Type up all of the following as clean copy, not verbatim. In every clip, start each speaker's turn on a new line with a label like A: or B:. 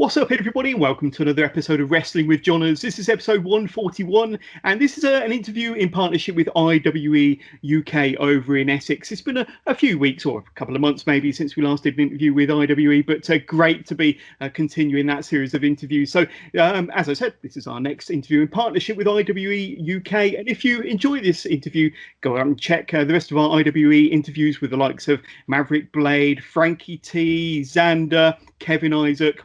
A: What's up, everybody? Welcome to another episode of Wrestling with Johners. This is episode 141, and this is an interview in partnership with IWE UK over in Essex. It's been a few weeks or a couple of months maybe since we last did an interview with IWE, but great to be continuing that series of interviews. So, as I said, this is our next interview in partnership with IWE UK, and if you enjoy this interview, go out and check the rest of our IWE interviews with the likes of Maverick Blade, Frankie T, Xander, Kevin Isaac.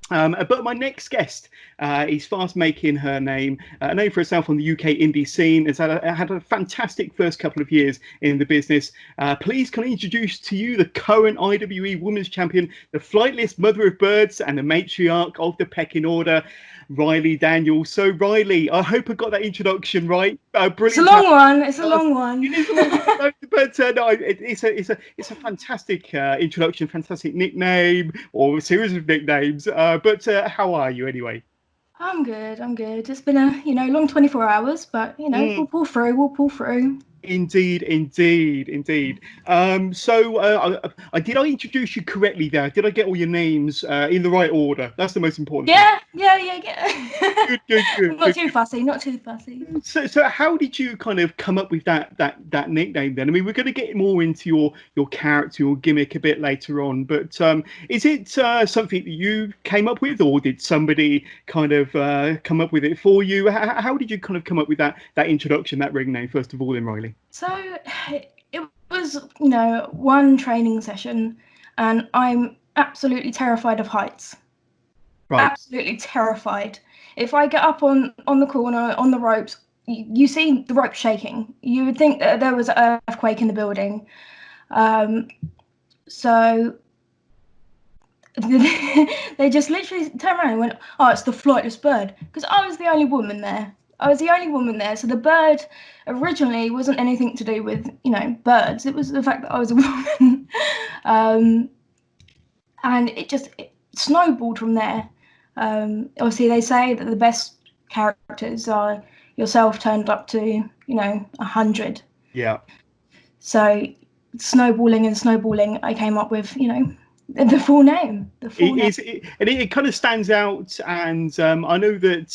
A: But my next guest is fast making her name, a name for herself on the UK indie scene. Has had a fantastic first couple of years in the business. Please can I introduce to you the current IWE Women's Champion, the Flightless Mother of Birds, and the Matriarch of the Pecking Order, Rwe Daniels. So Rwe, I hope I got that introduction right. Brilliant.
B: It's a long one. It's a long one.
A: It is a long one, but no, it's a fantastic introduction, fantastic nickname or a series of nicknames. But how are you anyway?
B: I'm good. It's been a long 24 hours, but we'll pull through. Indeed.
A: So did I introduce you correctly there? Did I get all your names in the right order? That's the most important
B: thing.
A: Yeah.
B: Good. Not too fussy.
A: So how did you kind of come up with that nickname then? I mean, we're going to get more into your character, your gimmick a bit later on, but is it something that you came up with, or did somebody kind of come up with it for you? How did you kind of come up with that introduction, that ring name, first of all, then, Rwe?
B: So it was, one training session, and I'm absolutely terrified of heights. Right. Absolutely terrified. If I get up on the corner, on the ropes, you see the rope shaking. You would think that there was an earthquake in the building. So they just literally turned around and went, "Oh, it's the flightless bird," because I was the only woman there. So the bird originally wasn't anything to do with, birds. It was the fact that I was a woman. And it snowballed from there. Obviously, they say that the best characters are yourself turned up to, 100.
A: Yeah.
B: So snowballing, I came up with, the full name.
A: It kind of stands out, and I know that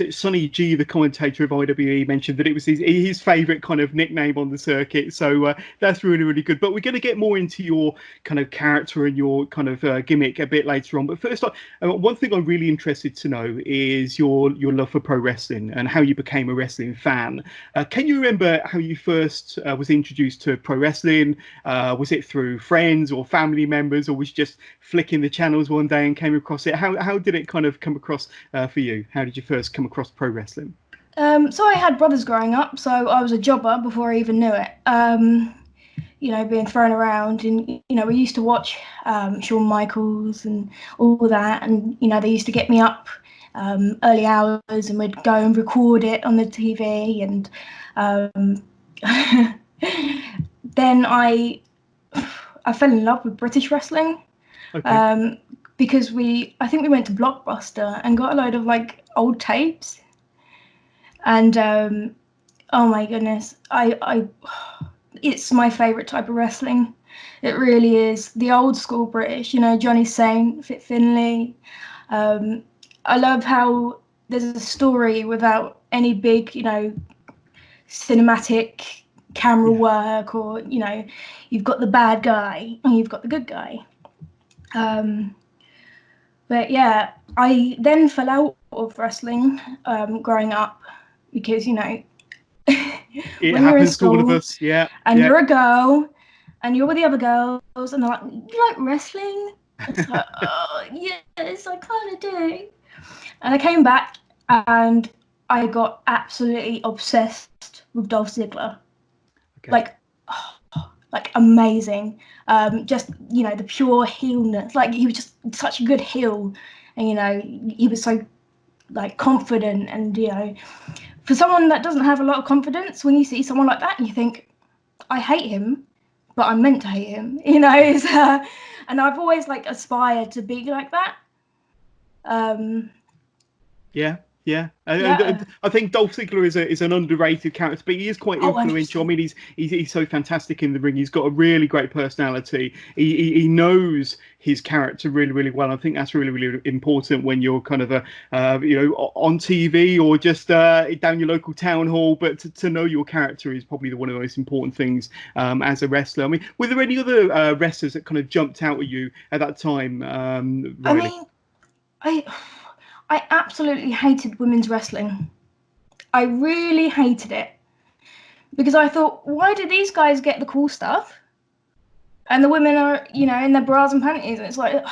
A: Sonny G, the commentator of IWE, mentioned that it was his favourite kind of nickname on the circuit. So that's really, really good. But we're going to get more into your kind of character and your kind of gimmick a bit later on. But first, one thing I'm really interested to know is your love for pro wrestling and how you became a wrestling fan. Can you remember how you first was introduced to pro wrestling? Was it through friends or family members, or was you just flicking the channels one day and came across it? How did it kind of come across for you? How did you first come across pro wrestling?
B: So I had brothers growing up, so I was a jobber before I even knew it. Being thrown around, and we used to watch Shawn Michaels and all that, and they used to get me up early hours, and we'd go and record it on the TV, and then I fell in love with British wrestling. Okay. Because I think we went to Blockbuster and got a load of old tapes, and oh my goodness, it's my favorite type of wrestling. It really is. The old school British, Johnny Saint, Fit Finlay. I love how there's a story without any big, cinematic camera work, or you've got the bad guy and you've got the good guy. But yeah, I then fell out of wrestling growing up because
A: it happens to all of us. Yeah,
B: and you're a girl and you're with the other girls, and they're like, "You like wrestling?" It's like, "Oh yes, I kind of do." And I came back and I got absolutely obsessed with Dolph Ziggler. Okay. Like amazing. Just the pure heelness. He was just such a good heel, and he was so confident, and for someone that doesn't have a lot of confidence, when you see someone like that, you think, I hate him, but I'm meant to hate him. And I've always aspired to be like that.
A: Yeah. Yeah,
B: Yeah.
A: I think Dolph Ziggler is an underrated character, but he is quite
B: Oh,
A: influential. I
B: 100%.
A: mean, he's so fantastic in the ring. He's got a really great personality. He knows his character really well. I think that's really important when you're kind of on TV or just down your local town hall. But to know your character is probably one of the most important things as a wrestler. I mean, were there any other wrestlers that kind of jumped out at you at that time,
B: I
A: Ryley?
B: mean, I absolutely hated women's wrestling. I really hated it because I thought, why do these guys get the cool stuff and the women are, in their bras and panties? And it's like,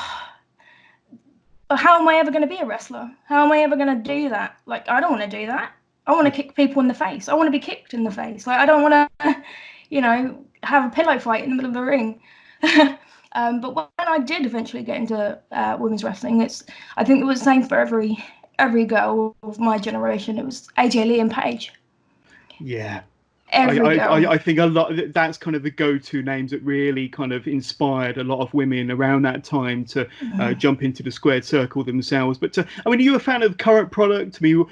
B: how am I ever going to be a wrestler? How am I ever going to do that? Like, I don't want to do that. I want to kick people in the face. I want to be kicked in the face. Like, I don't want to, have a pillow fight in the middle of the ring. But when I did eventually get into women's wrestling, I think it was the same for every girl of my generation. It was AJ Lee and Paige.
A: Yeah.
B: Every girl.
A: I think a lot that's kind of the go-to names that really kind of inspired a lot of women around that time to jump into the squared circle themselves. But I mean, are you a fan of the current product? I mean,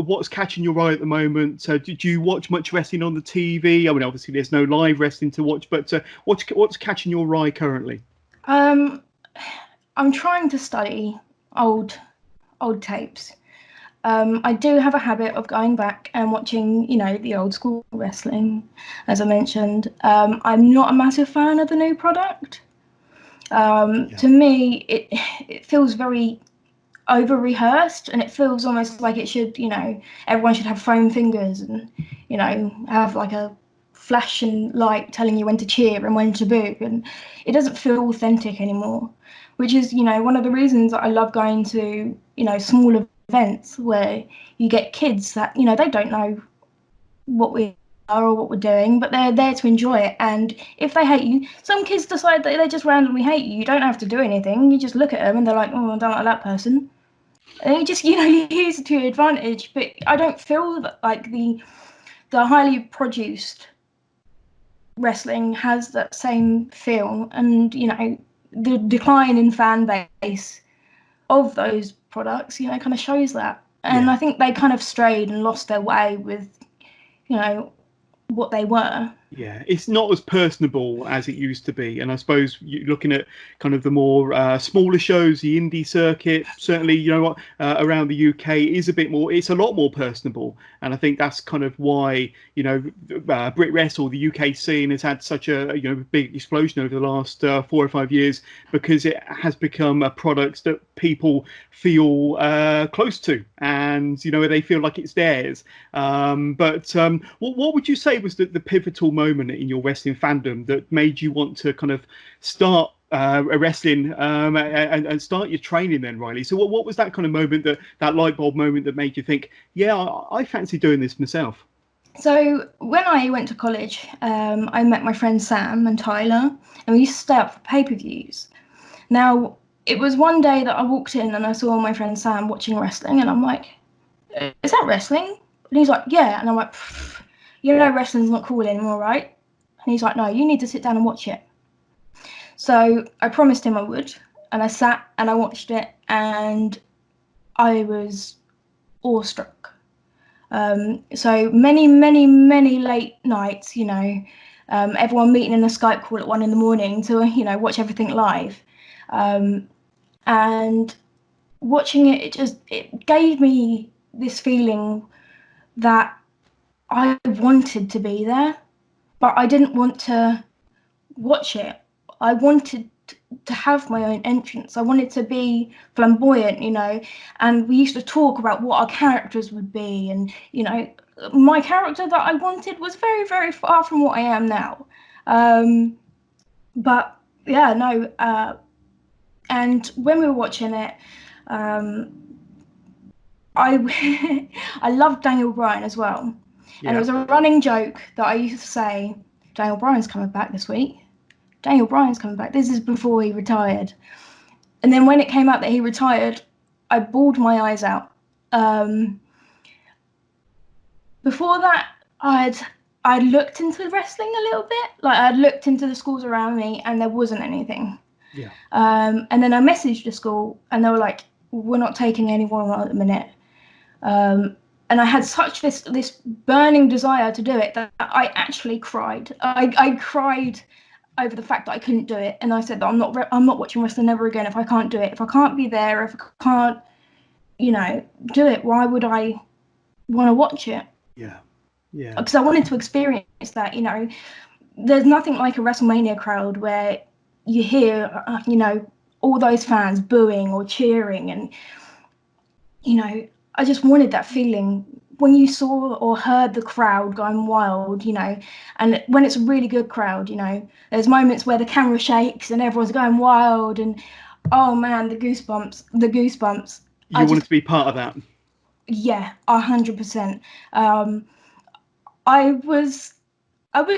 A: what's catching your eye at the moment? Did you watch much wrestling on the TV? I mean, obviously there's no live wrestling to watch, but what's catching your eye currently?
B: I'm trying to study old tapes. I do have a habit of going back and watching, the old school wrestling, as I mentioned. I'm not a massive fan of the new product. To me, it feels very over rehearsed, and it feels almost like it should, everyone should have foam fingers and, have like a flash and light telling you when to cheer and when to boo, and it doesn't feel authentic anymore, which is, one of the reasons that I love going to, smaller events where you get kids that, they don't know what we are or what we're doing, but they're there to enjoy it. And if they hate you, some kids decide that they just randomly hate you. You don't have to do anything. You just look at them and they're like, oh, I don't like that person. And you just, you use it to your advantage. But I don't feel that like the highly produced wrestling has that same feel. And, the decline in fan base of those products, kind of shows that. And I think they kind of strayed and lost their way with, what they were.
A: Yeah, it's not as personable as it used to be, and I suppose you're looking at kind of the more smaller shows, the indie circuit. Certainly, around the UK is a bit more. It's a lot more personable, and I think that's kind of why Brit Wrestle, the UK scene, has had such a big explosion over the last 4 or 5 years, because it has become a product that people feel close to, and they feel like it's theirs. What would you say was the pivotal moment in your wrestling fandom that made you want to kind of start a wrestling and start your training then, Ryley? So what was that kind of moment, that light bulb moment that made you think, yeah, I fancy doing this myself?
B: So when I went to college, I met my friends Sam and Tyler, and we used to stay up for pay-per-views. Now, it was one day that I walked in and I saw my friend Sam watching wrestling, and I'm like, is that wrestling? And he's like, yeah. And I'm like, wrestling's not cool anymore, right? And he's like, no, you need to sit down and watch it. So I promised him I would, and I sat and I watched it, and I was awestruck. So many late nights, everyone meeting in a Skype call at 1 a.m. to, watch everything live. And watching it, it gave me this feeling that I wanted to be there, but I didn't want to watch it. I wanted to have my own entrance. I wanted to be flamboyant, and we used to talk about what our characters would be, and my character that I wanted was very, very far from what I am now. But yeah, no. And when we were watching it, I I loved Daniel Bryan as well.
A: Yeah.
B: And it was a running joke that I used to say, Daniel Bryan's coming back this week. Daniel Bryan's coming back. This is before he retired. And then when it came out that he retired, I bawled my eyes out. Before that, I'd looked into wrestling a little bit. Like, I'd looked into the schools around me, and there wasn't anything.
A: Yeah.
B: And then I messaged the school, and they were like, we're not taking anyone on at the minute. And I had such this burning desire to do it that I actually cried. I cried over the fact that I couldn't do it, and I said that I'm not watching wrestling ever again if I can't do it. If I can't be there, if I can't, do it, why would I want to watch it?
A: Yeah.
B: Because I wanted to experience that. There's nothing like a WrestleMania crowd where you hear, all those fans booing or cheering, and I just wanted that feeling when you saw or heard the crowd going wild, and when it's a really good crowd, there's moments where the camera shakes and everyone's going wild, and oh man, the goosebumps.
A: You wanted to be part of that.
B: Yeah, 100%. I was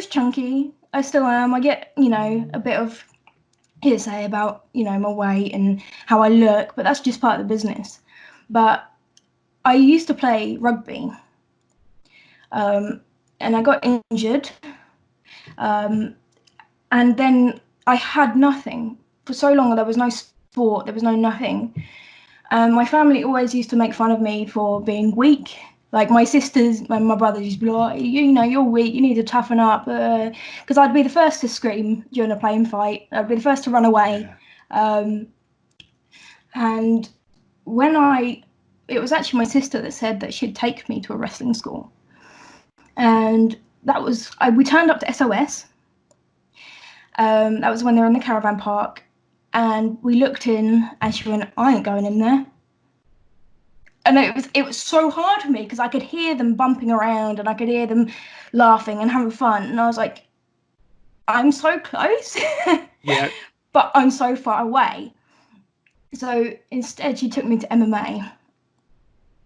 B: chunky. I still am. I get, a bit of hearsay about, my weight and how I look, but that's just part of the business. But I used to play rugby, and I got injured, and then I had nothing for so long. There was no sport, there was no nothing. My family always used to make fun of me for being weak. Like my sisters and my brothers used to be like, you're weak, you need to toughen up. Because I'd be the first to scream during a plane fight. I'd be the first to run away. Yeah. And it was actually my sister that said that she'd take me to a wrestling school. And we turned up to SOS. That was when they were in the caravan park. And we looked in and she went, I ain't going in there. And it was so hard for me because I could hear them bumping around and I could hear them laughing and having fun. And I was like, I'm so close.
A: Yeah.
B: But I'm so far away. So instead, she took me to MMA.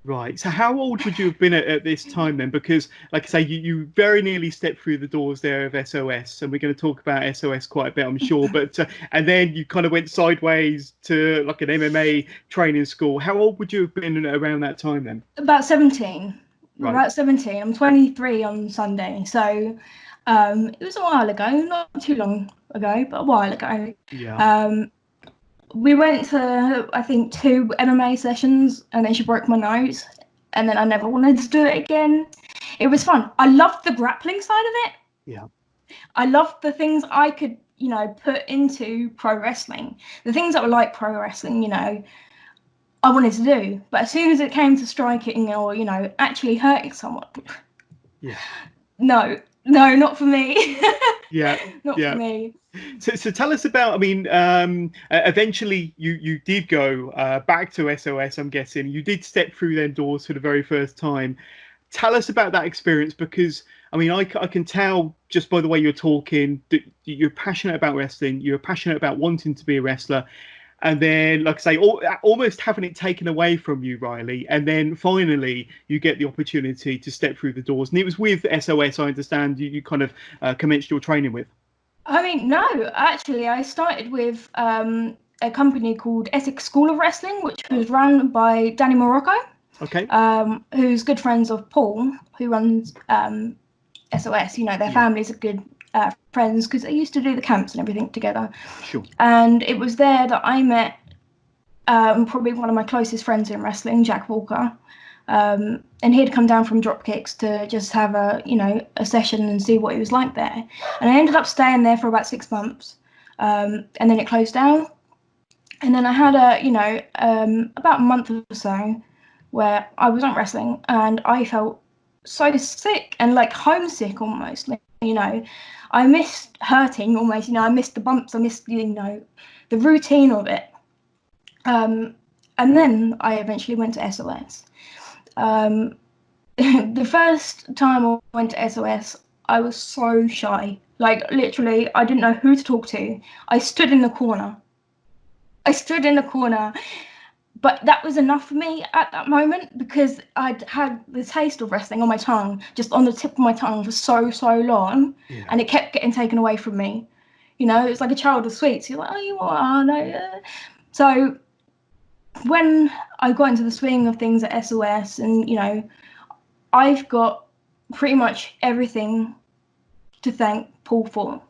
A: Right. So how old would you have been at this time then? Because, like I say, you very nearly stepped through the doors there of SOS, and we're going to talk about SOS quite a bit, I'm sure. But and then you kind of went sideways to like an MMA training school. How old would you have been around that time then?
B: About 17.
A: Right.
B: About 17. I'm 23 on Sunday, so it was a while ago, not too long ago, but a while ago.
A: Yeah.
B: We went to, I think, 2 MMA sessions, and then she broke my nose, and then I never wanted to do it again. It was fun. I loved the grappling side of it.
A: Yeah.
B: I loved the things I could, put into pro wrestling. The things that were like pro wrestling, I wanted to do. But as soon as it came to striking or, actually hurting someone,
A: yeah.
B: No, not for me.
A: Yeah.
B: Not for me.
A: So tell us about, I mean, eventually you did go back to SOS, I'm guessing. You did step through their doors for the very first time. Tell us about that experience, because, I mean, I can tell just by the way you're talking that you're passionate about wrestling. You're passionate about wanting to be a wrestler. And then, like I say, almost having it taken away from you, Rhylee. And then finally, you get the opportunity to step through the doors. And it was with SOS, I understand, you kind of commenced your training with.
B: I mean, no, actually, I started with a company called Essex School of Wrestling, which was run by Danny Morocco.
A: Okay.
B: Who's good friends of Paul, who runs SOS. Their families are good friends because they used to do the camps and everything together.
A: Sure.
B: And it was there that I met probably one of my closest friends in wrestling, Jack Walker. And he'd come down from Dropkicks to just have a session and see what it was like there. And I ended up staying there for about 6 months. And then it closed down. And then I had about a month or so where I wasn't wrestling and I felt so sick and like homesick almost. I missed hurting almost. I missed the bumps. I missed the routine of it. And then I eventually went to SOS. The first time I went to SOS, I was so shy. Like literally, I didn't know who to talk to. I stood in the corner. But that was enough for me at that moment because I'd had the taste of wrestling on my tongue, just on the tip of my tongue for so long, and it kept getting taken away from me. It's like a child with sweets. You're like, oh, you are, no. Yeah. So when I got into the swing of things at SOS, and I've got pretty much everything to thank Paul for.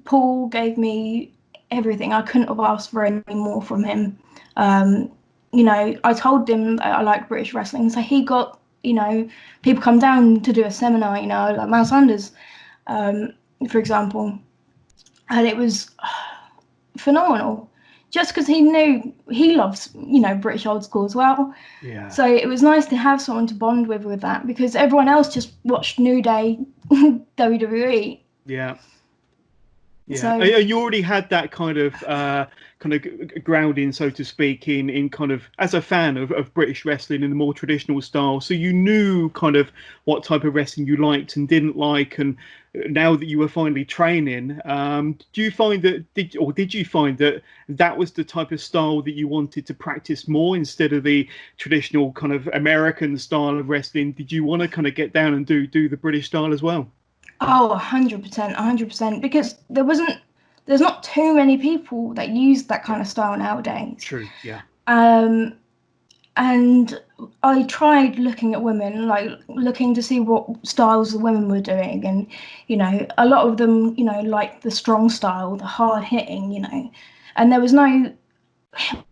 B: Paul gave me everything. I couldn't have asked for any more from him. you know, I told him that I like British wrestling, so he got, you know, people come down to do a seminar, you know, like Miles Sanders, for example, and it was phenomenal. Just because he knew he loves, you know, British old school as well.
A: Yeah.
B: So it was nice to have someone to bond with that, because everyone else just watched New Day, WWE.
A: Yeah. Yeah,
B: So
A: you already had that kind of grounding, so to speak, in kind of as a fan of British wrestling in the more traditional style. So you knew kind of what type of wrestling you liked and didn't like. And now that you were finally training, do you find that did you find that that was the type of style that you wanted to practice more instead of the traditional kind of American style of wrestling? Did you want to kind of get down and do the British style as well?
B: oh, 100%, 100%, because there's not too many people that use that kind of style nowadays.
A: True. Yeah.
B: And I tried looking at women, like looking to see what styles the women were doing, and you know, a lot of them, you know, like the strong style, the hard hitting, you know, and there was no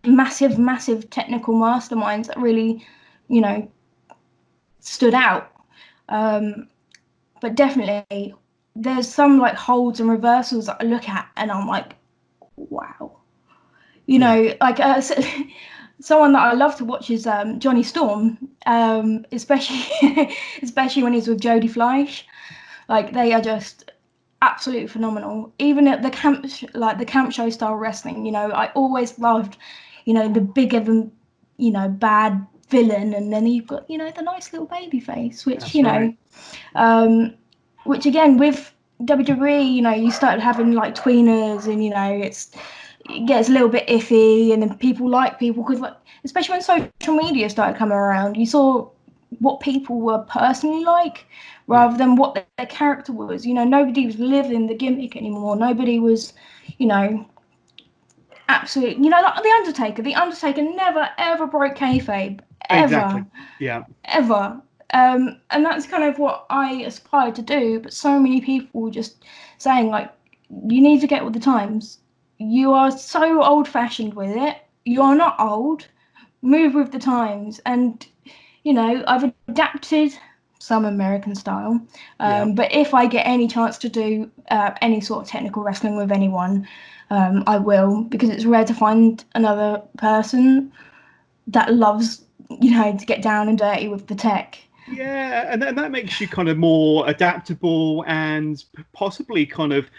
B: massive technical masterminds that really, you know, stood out. But definitely, there's some like holds and reversals that I look at, and I'm like, wow, you
A: Yeah.
B: know, like someone that I love to watch is Johnny Storm, especially especially when he's with Jodie Fleisch. Like they are just absolutely phenomenal. Even at the like the camp show style wrestling, you know, I always loved, you know, the bigger than, you know, bad villain, and then you've got, you know, the nice little baby face, which,
A: That's
B: you
A: right.
B: know, which again with WWE, you know, you started having like tweeners, and you know, it gets a little bit iffy, and then people like people because, like, especially when social media started coming around, you saw what people were personally like
A: Yeah.
B: rather than what their character was. You know, nobody was living the gimmick anymore. Nobody was, you know, absolutely. You know, like the Undertaker. The Undertaker never ever broke kayfabe,
A: Exactly.
B: ever,
A: Yeah.
B: ever. And that's kind of what I aspire to do. But so many people were just saying, like, you need to get with the times. You are so old-fashioned with it. You are not old. Move with the times. And you know, I've adapted some American style.
A: Yeah.
B: But if I get any chance to do any sort of technical wrestling with anyone, I will, because it's rare to find another person that loves, you know, to get down and dirty with the tech.
A: Yeah, and that makes you kind of more adaptable and possibly kind of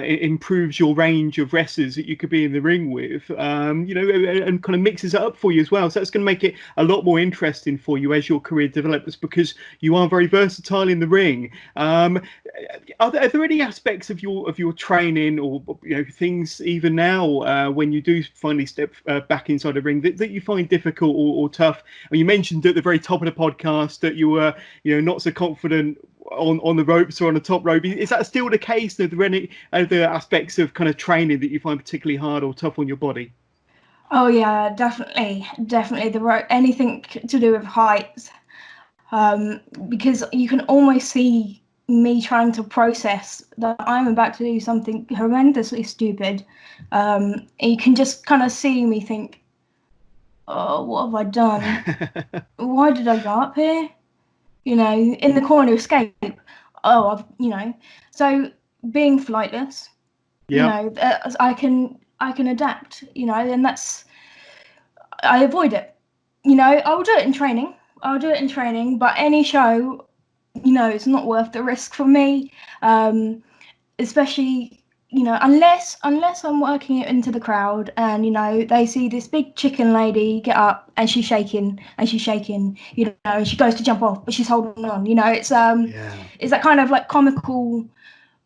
A: improves your range of wrestlers that you could be in the ring with, you know, and kind of mixes it up for you as well. So that's going to make it a lot more interesting for you as your career develops because you are very versatile in the ring. Are there any aspects of your training or, you know, things even now when you do finally step back inside the ring that you find difficult or tough? I mean, you mentioned at the very top of the podcast that you were, you know, not so confident on the ropes or on the top rope. Is that still the case? Are there any other aspects of kind of training that you find particularly hard or tough on your body?
B: Oh yeah, definitely the rope, anything to do with heights, because you can almost see me trying to process that I'm about to do something horrendously stupid. And you can just kind of see me think, oh, what have I done? Why did I go up here? You know, in the corner, escape. Oh, you know. So being flightless, you
A: Yeah.
B: know, I can adapt. You know, and I avoid it. You know, I'll do it in training. I'll do it in training, but any show, you know, it's not worth the risk for me. Especially, you know, unless I'm working it into the crowd, and you know they see this big chicken lady get up and she's shaking and she's shaking, you know, and she goes to jump off but she's holding on. You know,
A: Yeah.
B: it's that kind of like comical,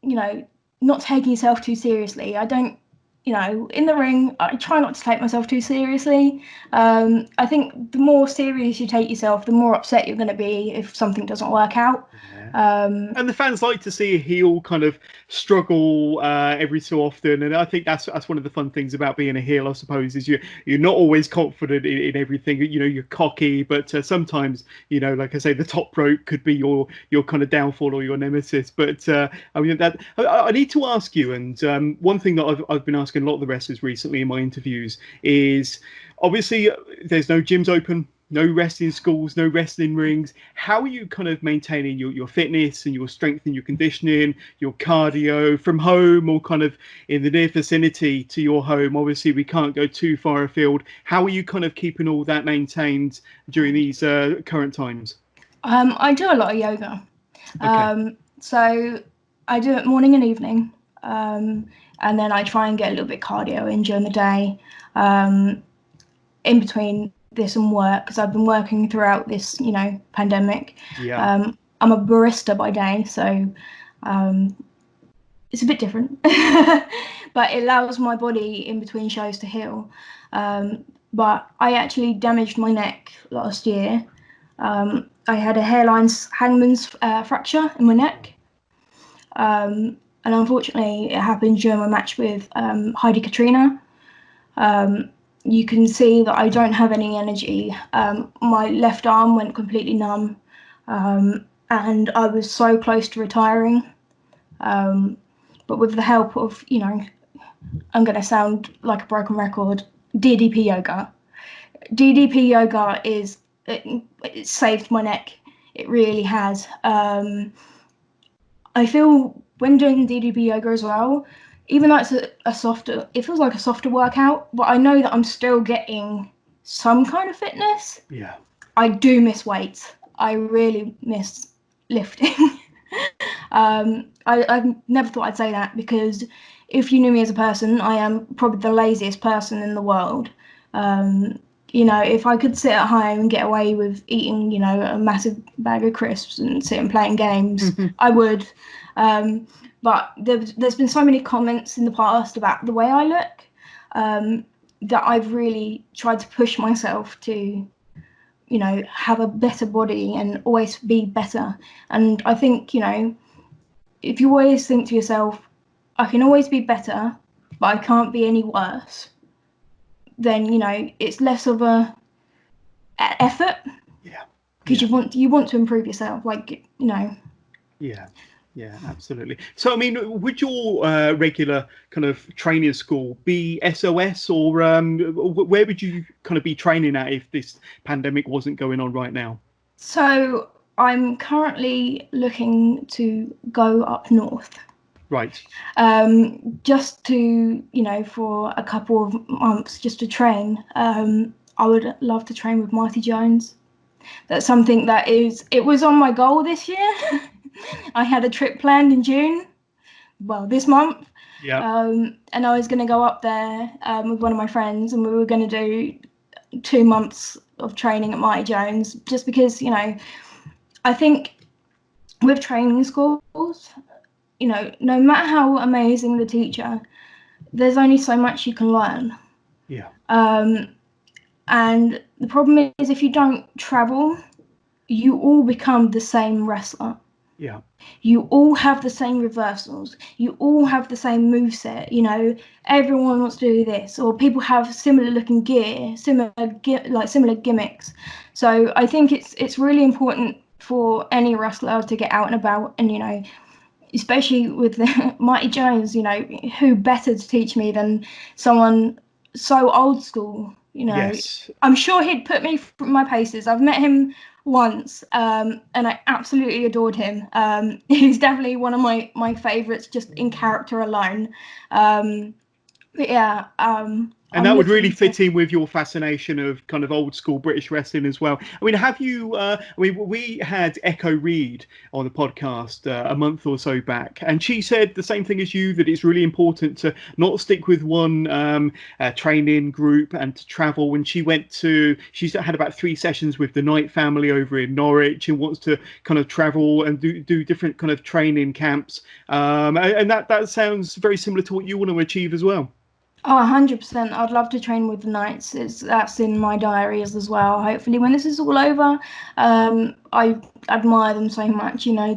B: you know, not taking yourself too seriously. I don't, you know, in the ring, I try not to take myself too seriously. I think the more serious you take yourself, the more upset you're going to be if something doesn't work out.
A: And the fans like to see a heel kind of struggle every so often, and I think that's one of the fun things about being a heel, I suppose, is you're not always confident in everything. You know, you're cocky, but sometimes, you know, like I say, the top rope could be your kind of downfall or your nemesis. But I mean, that I need to ask you, and one thing that I've been asking a lot of the wrestlers recently in my interviews is, obviously, there's no gyms open. No wrestling schools, no wrestling rings. How are you kind of maintaining your fitness and your strength and your conditioning, your cardio from home or kind of in the near vicinity to your home? Obviously, we can't go too far afield. How are you kind of keeping all that maintained during these current times?
B: I do a lot of yoga.
A: Okay.
B: So I do it morning and evening. And then I try and get a little bit cardio in during the day, in between this and work, because I've been working throughout this, you know, pandemic.
A: Yeah.
B: I'm a barista by day, so it's a bit different, but it allows my body in between shows to heal. But I actually damaged my neck last year. I had a hangman's fracture in my neck. And unfortunately, it happened during my match with Heidi Katrina. You can see that I don't have any energy. My left arm went completely numb, and I was so close to retiring. But with the help of, you know, I'm going to sound like a broken record, DDP yoga. DDP yoga it saved my neck. It really has. I feel when doing DDP yoga as well, even though it's it feels like a softer workout, but I know that I'm still getting some kind of fitness.
A: Yeah.
B: I do miss weights. I really miss lifting. I never thought I'd say that, because if you knew me as a person, I am probably the laziest person in the world. You know, if I could sit at home and get away with eating, you know, a massive bag of crisps and sit and playing games, I would. But there's been so many comments in the past about the way I look, that I've really tried to push myself to, you know, have a better body and always be better. And I think, you know, if you always think to yourself, I can always be better, but I can't be any worse, then, you know, it's less of a effort.
A: Yeah.
B: Because you want to improve yourself, like, you know.
A: Yeah. Yeah, absolutely. So, I mean, would your regular kind of training school be SOS, or where would you kind of be training at if this pandemic wasn't going on right now?
B: So I'm currently looking to go up north.
A: Right.
B: Just to, you know, for a couple of months, just to train. I would love to train with Marty Jones. That's something that it was on my goal this year. I had a trip planned in June, well, this month.
A: Yeah.
B: And I was going to go up there with one of my friends, and we were going to do 2 months of training at Marty Jones, just because, you know, I think with training schools, you know, no matter how amazing the teacher, there's only so much you can learn.
A: Yeah.
B: And the problem is, if you don't travel, you all become the same wrestler.
A: Yeah.
B: You all have the same reversals. You all have the same moveset. You know, everyone wants to do this, or people have similar looking gear, similar gimmicks. So I think it's really important for any wrestler to get out and about, and, you know, especially with Mighty Jones, you know, who better to teach me than someone so old school, you know.
A: Yes.
B: I'm sure he'd put me through my paces. I've met him once, and I absolutely adored him. He's definitely one of my favourites, just in character alone. But yeah,
A: And that would really fit in with your fascination of kind of old school British wrestling as well. I mean, have you? We had Echo Reed on the podcast a month or so back, and she said the same thing as you, that it's really important to not stick with one training group and to travel. When she's had about 3 sessions with the Knight family over in Norwich, and wants to kind of travel and do different kind of training camps. And that sounds very similar to what you want to achieve as well.
B: Oh, 100%. I'd love to train with the Knights. That's in my diaries as well. Hopefully, when this is all over, I admire them so much. You know,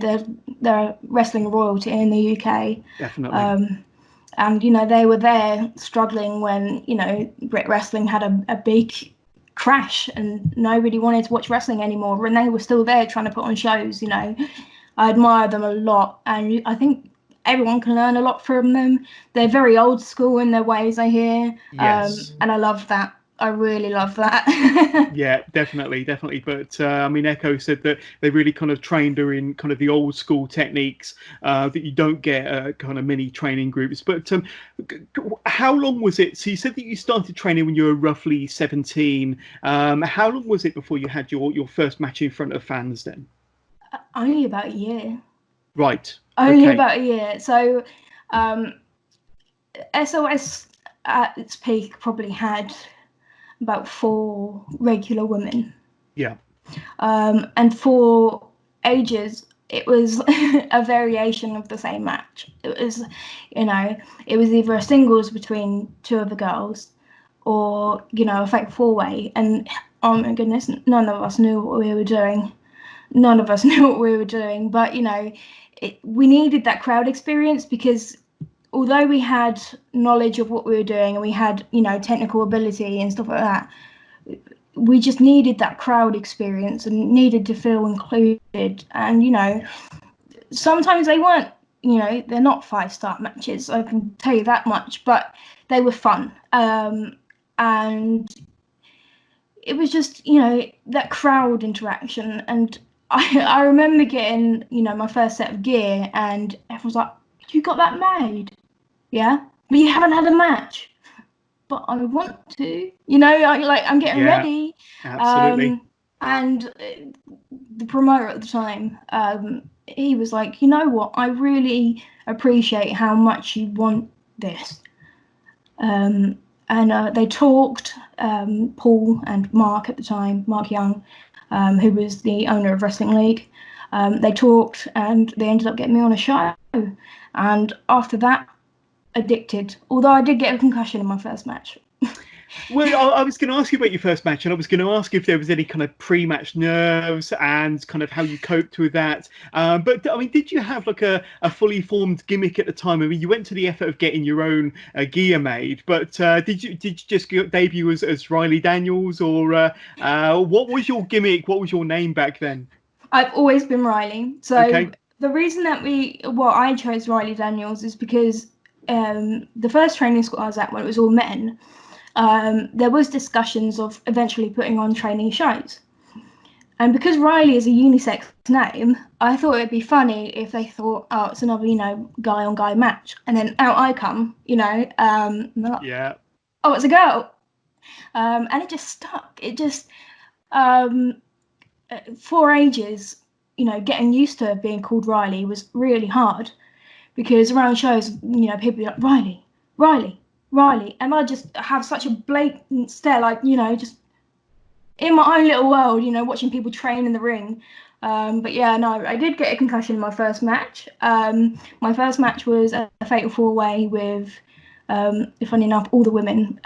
B: they're wrestling royalty in the UK.
A: Definitely.
B: And you know, they were there struggling when, you know, Brit wrestling had a big crash and nobody wanted to watch wrestling anymore, and they were still there trying to put on shows. You know, I admire them a lot, and I think everyone can learn a lot from them. They're very old school in their ways, I hear,
A: Yes.
B: and I love that. I really love that.
A: Yeah, definitely. But I mean, Echo said that they really kind of trained her in kind of the old school techniques that you don't get kind of many training groups. But how long was it? So you said that you started training when you were roughly 17. How long was it before you had your first match in front of fans then?
B: Only about a year.
A: Right.
B: Only
A: Okay.
B: about a year. So, SOS at its peak probably had about 4 regular women.
A: Yeah.
B: And for ages, it was a variation of the same match. It was, you know, it was either a singles between 2 of the girls or, you know, a fake 4-way. And oh my goodness, none of us knew what we were doing. None of us knew what we were doing. But, you know, we needed that crowd experience because although we had knowledge of what we were doing and we had, you know, technical ability and stuff like that, we just needed that crowd experience and needed to feel included. And, you know, sometimes they weren't, you know, they're not 5-star matches, I can tell you that much, but they were fun. And it was just, you know, that crowd interaction. And I remember getting, you know, my first set of gear and everyone's like, you got that made? Yeah, but you haven't had a match. But I want to, you know, I'm getting
A: Yeah.
B: ready.
A: Absolutely.
B: And the promoter at the time, he was like, you know what, I really appreciate how much you want this. And they talked, Paul and Mark at the time, Mark Young, who was the owner of Wrestling League. They talked and they ended up getting me on a show. And after that, addicted. Although I did get a concussion in my first match.
A: Well, I was going to ask you about your first match, and I was going to ask if there was any kind of pre-match nerves and kind of how you coped with that. But I mean, did you have like a fully formed gimmick at the time? I mean, you went to the effort of getting your own gear made, but did you just debut as Ryle Daniels, or what was your gimmick? What was your name back then?
B: I've always been Riley. So
A: Okay.
B: the reason that I chose Ryle Daniels is because the first training school I was at, when it was all men, there was discussions of eventually putting on training shows. And because Riley is a unisex name, I thought it'd be funny if they thought, oh, it's another, you know, guy on guy match. And then out I come, you know, and they're like,
A: Yeah.
B: oh, it's a girl. And it just stuck. It just, um, for ages, you know, getting used to being called Riley was really hard because around shows, you know, people be like, Riley, Riley, Riley. And I just have such a blatant stare, like, you know, just in my own little world, you know, watching people train in the ring. But yeah, no, I did get a concussion in my first match. My first match was a fatal 4-way with, funny enough, all the women,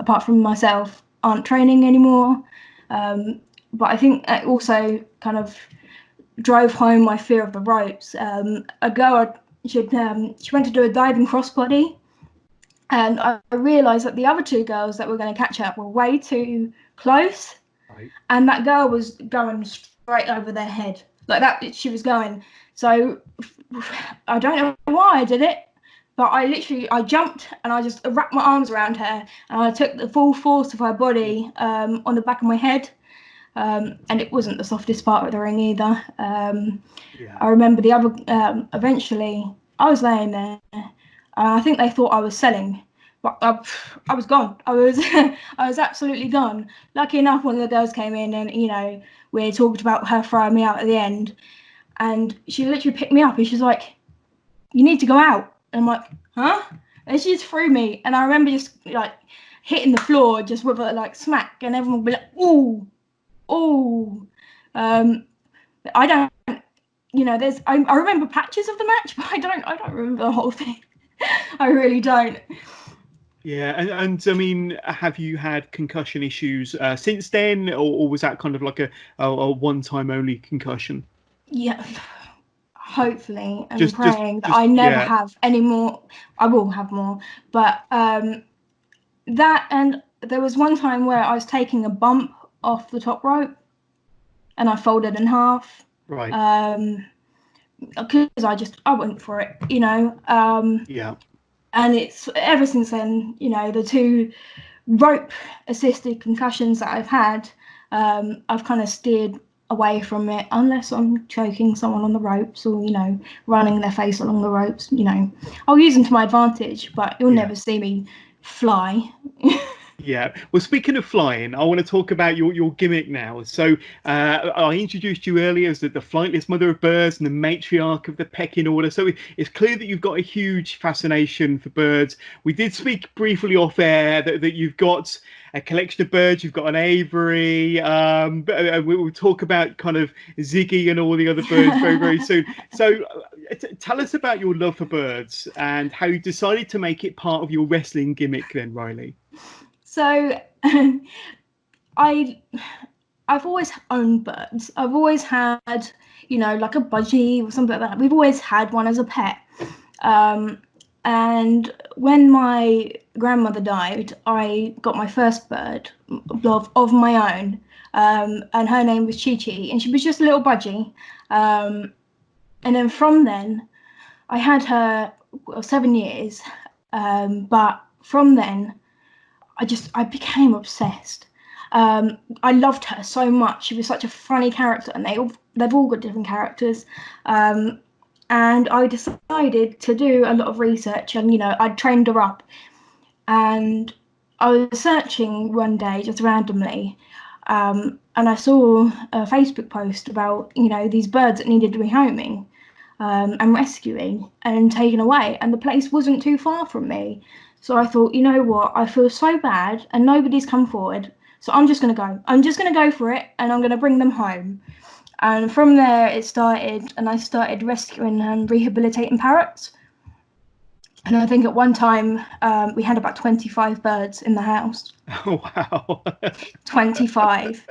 B: apart from myself, aren't training anymore. But I think it also kind of drove home my fear of the ropes. A girl, she went to do a diving crossbody, and I realised that the other 2 girls that were going to catch up were way too close,
A: Right.
B: and that girl was going straight over their head like that. She was going. So I don't know why I did it, but I jumped and I just wrapped my arms around her and I took the full force of her body on the back of my head. And it wasn't the softest part of the ring either.
A: Yeah.
B: I remember the other. Eventually, I was laying there. I think they thought I was selling, but I was gone. I was I was absolutely gone. Lucky enough, one of the girls came in, and you know, we talked about her throwing me out at the end, and she literally picked me up and she's like, "You need to go out." And I'm like, "Huh?" And she just threw me, and I remember just like hitting the floor just with a like smack, and everyone would be like, "Ooh, ooh." I don't, you know, I remember patches of the match, but I don't remember the whole thing. I really don't.
A: Yeah, and I mean, have you had concussion issues since then, or was that kind of like a one-time only concussion?
B: Yeah, hopefully, and
A: Just,
B: praying that
A: just
B: I never
A: yeah.
B: have any more. I will have more, but that, and there was one time where I was taking a bump off the top rope and I folded in half.
A: Right.
B: Because I went for it,
A: Yeah.
B: and it's ever since then, the two rope assisted concussions that I've had, I've kind of steered away from it unless I'm choking someone on the ropes or running their face along the ropes. I'll use them to my advantage, but you'll
A: Yeah.
B: never see me fly.
A: Yeah. Well, speaking of flying, I want to talk about your gimmick now. So I introduced you earlier as the flightless mother of birds and the matriarch of the pecking order. So it's clear that you've got a huge fascination for birds. We did speak briefly off air that you've got a collection of birds. You've got an aviary. But we will talk about kind of Ziggy and all the other birds very, very soon. So tell us about your love for birds and how you decided to make it part of your wrestling gimmick then, Rhylee.
B: So I've always owned birds. I've always had, like a budgie or something like that. We've always had one as a pet. And when my grandmother died, I got my first bird of my own. And her name was Chi Chi, and she was just a little budgie. And then from then, I had her 7 years. But from then, I became obsessed. I loved her so much. She was such a funny character, and they've all got different characters. And I decided to do a lot of research, and I trained her up. And I was searching one day just randomly, and I saw a Facebook post about these birds that needed rehoming, and rescuing and taken away, and the place wasn't too far from me. So I thought, you know what, I feel so bad and nobody's come forward, so I'm just going to go. I'm just going to go for it, and I'm going to bring them home. And from there it started, and I started rescuing and rehabilitating parrots. And I think at one time we had about 25 birds in the house.
A: Oh, wow.
B: 25.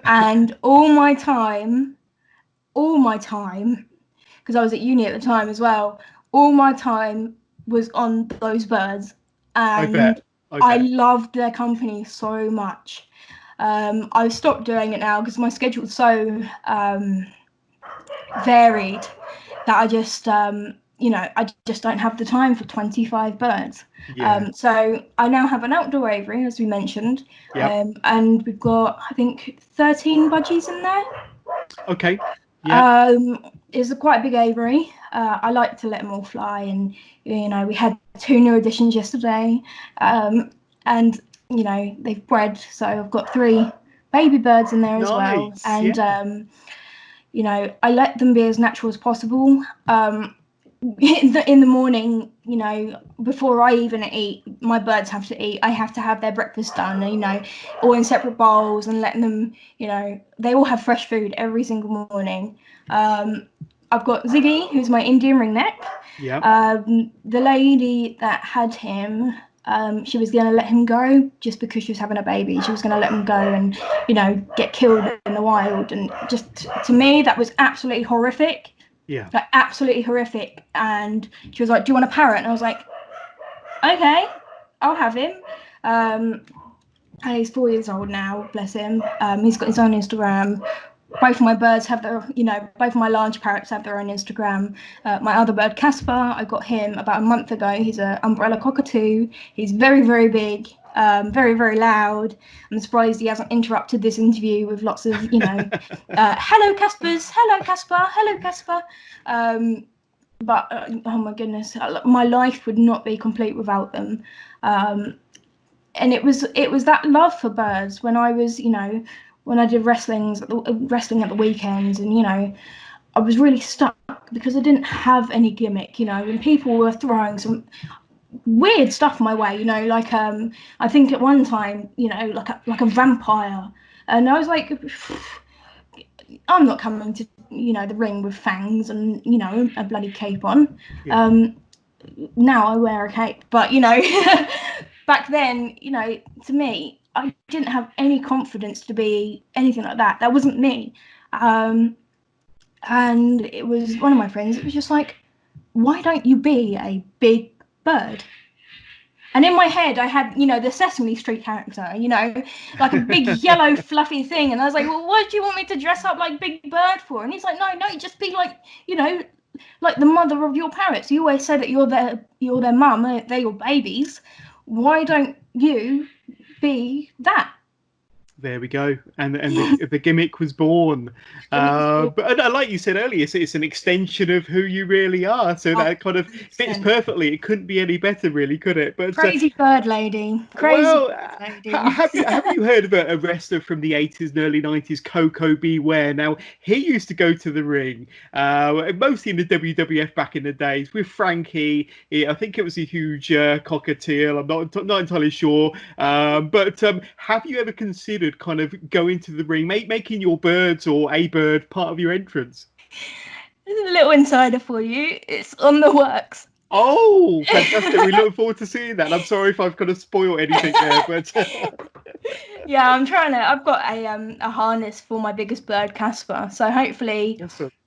B: And all my time, because I was at uni at the time as well, all my time was on those birds,
A: I
B: and
A: bet. I
B: I
A: bet.
B: loved their company so much. I've stopped doing it now because my schedule's so varied that I just don't have the time for 25 birds.
A: Yeah.
B: So I now have an outdoor aviary, as we mentioned,
A: Yep.
B: and we've got, I think, 13 budgies in there.
A: Okay. Yep.
B: It's a quite big aviary. I like to let them all fly, and we had 2 new additions yesterday, and they've bred, so I've got 3 baby birds in there as well,
A: Nice.
B: and
A: Yeah.
B: I let them be as natural as possible. In the morning, before I even eat, my birds have to eat. I have to have their breakfast done, all in separate bowls, and letting them, they all have fresh food every single morning. I've got Ziggy, who's my Indian ringneck.
A: Yep.
B: The lady that had him, she was going to let him go just because she was having a baby. She was going to let him go and, get killed in the wild. And just, to me, that was absolutely horrific.
A: Yeah.
B: Like, absolutely horrific. And she was like, do you want a parrot? And I was like, okay, I'll have him. And he's 4 years old now, bless him. He's got his own Instagram. Both of my birds have both of my large parrots have their own Instagram. My other bird, Casper, I got him about a month ago. He's an umbrella cockatoo. He's very, very big, very, very loud. I'm surprised he hasn't interrupted this interview with lots of, hello, Caspers, hello, Casper, hello, Casper. But oh my goodness, my life would not be complete without them. And it was that love for birds when I was, when I did wrestling at the weekends, and I was really stuck because I didn't have any gimmick, when people were throwing some weird stuff my way, like I think at one time, like a vampire, and I was like, I'm not coming to the ring with fangs and a bloody cape on.
A: Yeah.
B: Now I wear a cape, but back then, you know, to me, I didn't have any confidence to be anything like that. That wasn't me. And it was one of my friends. It was just like, why don't you be a big bird? And in my head, I had, you know, the Sesame Street character, you know, like a big yellow fluffy thing. And I was like, well, what do you want me to dress up like Big Bird for? And he's like, no, just be like, you know, like the mother of your parrots. You always say that you're their mum, they're your babies. Why don't you be that?
A: There we go, and the gimmick was born. But like you said earlier, it's an extension of who you really are. So that kind of fits perfectly. It couldn't be any better, really, could it? But
B: crazy bird lady.
A: Have you heard of a wrestler from the 80s and early 90s, Coco Beware? Now he used to go to the ring, mostly in the WWF back in the days with Frankie. I think it was a huge cockatiel. I'm not entirely sure. But have you ever considered kind of going to the ring, making your birds or a bird part of your entrance?
B: There's a little insider for you. It's on the works.
A: Oh, fantastic. We look forward to seeing that. I'm sorry if I've kind of spoiled anything there, but
B: yeah, I'm trying to. I've got a harness for my biggest bird, Casper. So hopefully,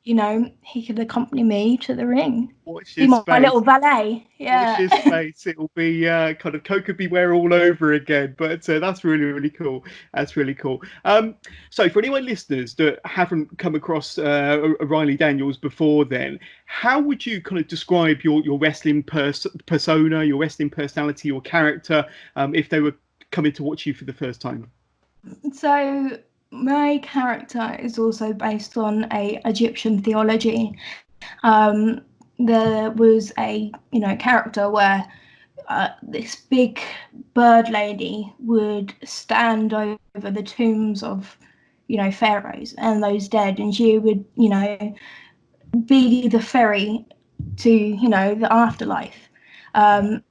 B: you know, he could accompany me to the ring. Be my little valet. Yeah.
A: Watch his face. It will be kind of Coco Beware all over again. But that's really, really cool. That's really cool. So for anyone listeners that haven't come across Rhylee Daniels before then, how would you kind of describe your wrestling persona, your wrestling personality, your character, if they were coming to watch you for the first time?
B: So my character is also based on a Egyptian theology. There was a character where this big bird lady would stand over the tombs of pharaohs and those dead, and she would be the ferry to the afterlife. And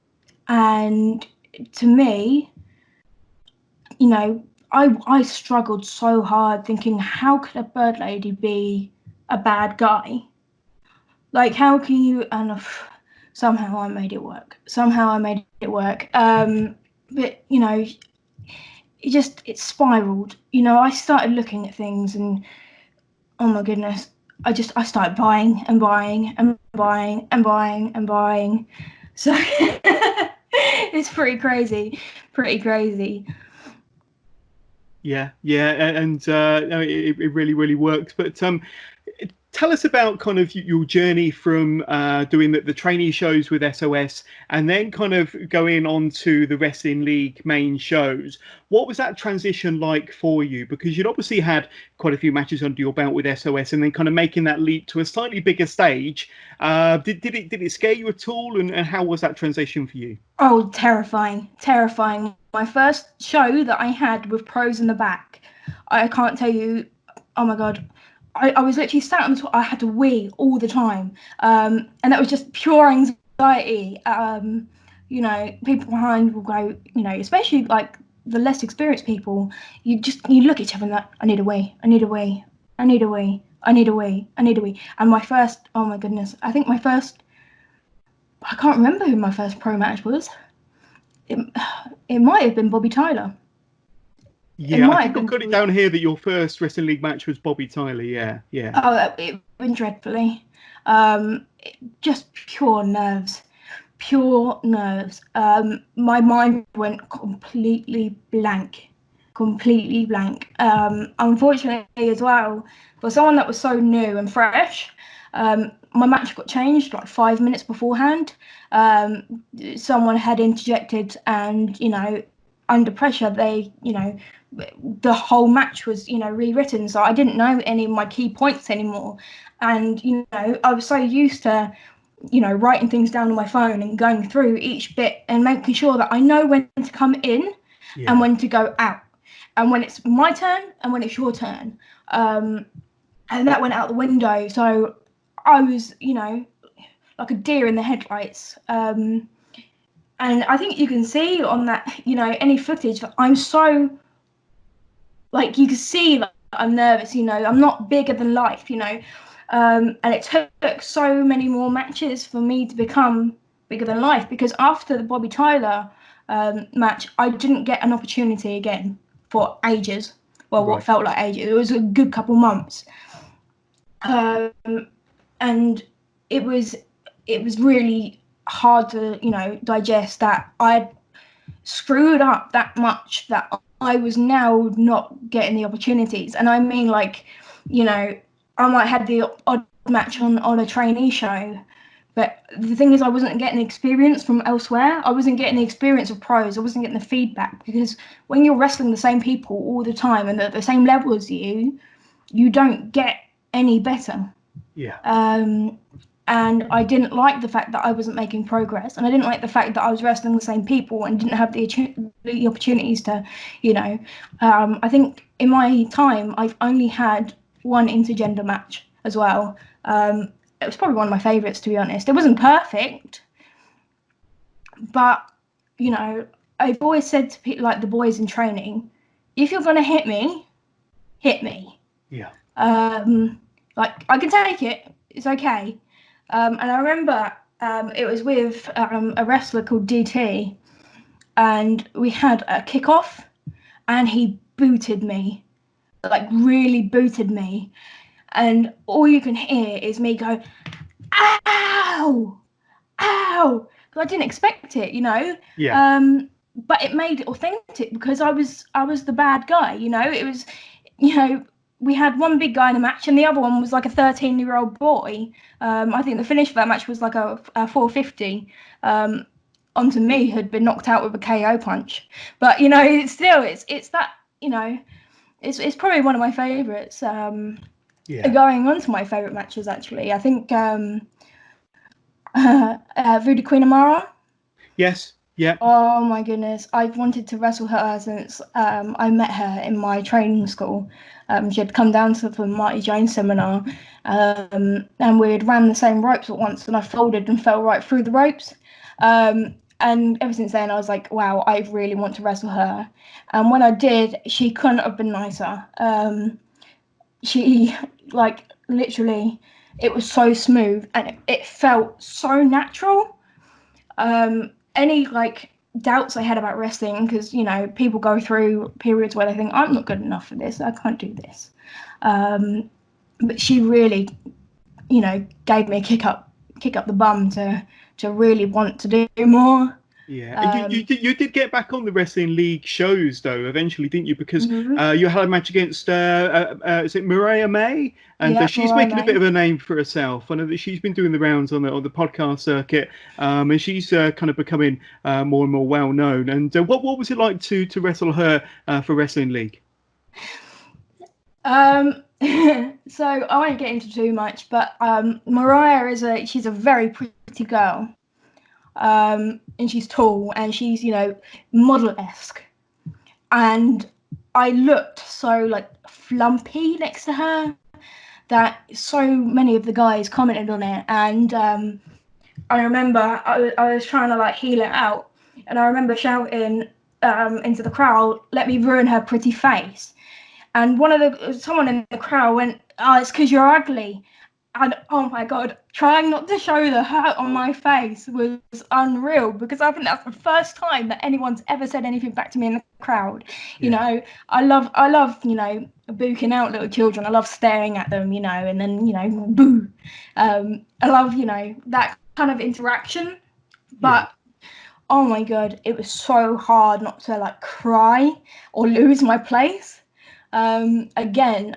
B: to me, I struggled so hard thinking, how could a bird lady be a bad guy? Like, how can you? And somehow I made it work. But it spiraled. I started looking at things, and oh my goodness, I started buying and buying and buying and buying and buying. So it's pretty crazy.
A: Yeah, and no, it really, really worked. But tell us about kind of your journey from doing the trainee shows with SOS and then kind of going on to the Wrestling League main shows. What was that transition like for you? Because you'd obviously had quite a few matches under your belt with SOS, and then kind of making that leap to a slightly bigger stage. Did it scare you at all? And how was that transition for you?
B: Oh, terrifying. My first show that I had with pros in the back, I can't tell you, oh my God, I was literally sat on the top. I had to wee all the time. And that was just pure anxiety. People behind will go, especially like the less experienced people, you look at each other and like, I need a wee. And my first, oh my goodness, I can't remember who my first pro match was. It might have been Bobby Tyler.
A: Yeah, I think I've got it down here that your first Wrestling League match was Bobby Tyler. Yeah.
B: Oh, it went dreadfully. Just pure nerves. My mind went completely blank. Unfortunately, as well, for someone that was so new and fresh, my match got changed like 5 minutes beforehand. Someone had interjected, and under pressure, they the whole match was rewritten, so I didn't know any of my key points anymore. And I was so used to writing things down on my phone and going through each bit and making sure that I know when to come in and when to go out, and when it's my turn and when it's your turn. And that went out the window, so I was like a deer in the headlights. And I think you can see on that any footage that I'm so, like, you can see that I'm nervous. I'm not bigger than life. And it took so many more matches for me to become bigger than life, because after the Bobby Tyler match, I didn't get an opportunity again for ages. Well,
A: Right.
B: what felt like ages. It was a good couple months. And it was really hard to, digest that I'd screwed up that much, that I was now not getting the opportunities. And I mean, like, I might have the odd match on a trainee show, but the thing is, I wasn't getting the experience from elsewhere. I wasn't getting the experience of pros. I wasn't getting the feedback, because when you're wrestling the same people all the time and at the same level as you don't get any better.
A: Yeah.
B: And I didn't like the fact that I wasn't making progress, and I didn't like the fact that I was wrestling the same people and didn't have the opportunities to, I think in my time I've only had one intergender match as well. It was probably one of my favourites, to be honest. It wasn't perfect, but I've always said to people, like the boys in training, if you're gonna hit me, hit me.
A: Yeah.
B: Like, I can take it. It's okay. And I remember it was with a wrestler called DT, and we had a kickoff, and he booted me, like really booted me, and all you can hear is me go, ow, ow, because I didn't expect it,
A: Yeah.
B: But it made it authentic, because I was the bad guy, it was, we had one big guy in the match, and the other one was like a 13-year-old boy. I think the finish for that match was like a 450 onto me, who'd been knocked out with a KO punch. But it's still it's that, it's probably one of my favourites. Going on to my favourite matches, actually, I think Voodoo Queen Amara.
A: Yes. Yeah.
B: Oh my goodness, I've wanted to wrestle her since I met her in my training school. She had come down to the Marty Jones seminar, and we had ran the same ropes at once, and I folded and fell right through the ropes. And ever since then, I was like, wow, I really want to wrestle her. And when I did, she couldn't have been nicer. She, like, literally, it was so smooth, and it felt so natural. Any like doubts I had about wrestling, because people go through periods where they think, I'm not good enough for this, I can't do this, but she really gave me a kick up the bum to really want to do more.
A: Yeah, and you did get back on the Wrestling League shows though eventually, didn't you? Because you had a match against is it Mariah May, and she's
B: Mariah
A: making a bit of a name for herself. I know that she's been doing the rounds on the podcast circuit, and she's kind of becoming more and more well known. And what was it like to wrestle her for Wrestling League?
B: So I won't get into too much, but Mariah she's a very pretty girl. And she's tall, and she's model-esque, and I looked so like flumpy next to her that so many of the guys commented on it. And I remember I was trying to like heel it out, and I remember shouting into the crowd, "Let me ruin her pretty face." And someone in the crowd went, "Oh, it's because you're ugly." And oh my God, trying not to show the hurt on my face was unreal, because I think that's the first time that anyone's ever said anything back to me in the crowd. I love booking out little children. I love staring at them, and then boo. I love that kind of interaction. But oh my God, it was so hard not to like cry or lose my place. Again,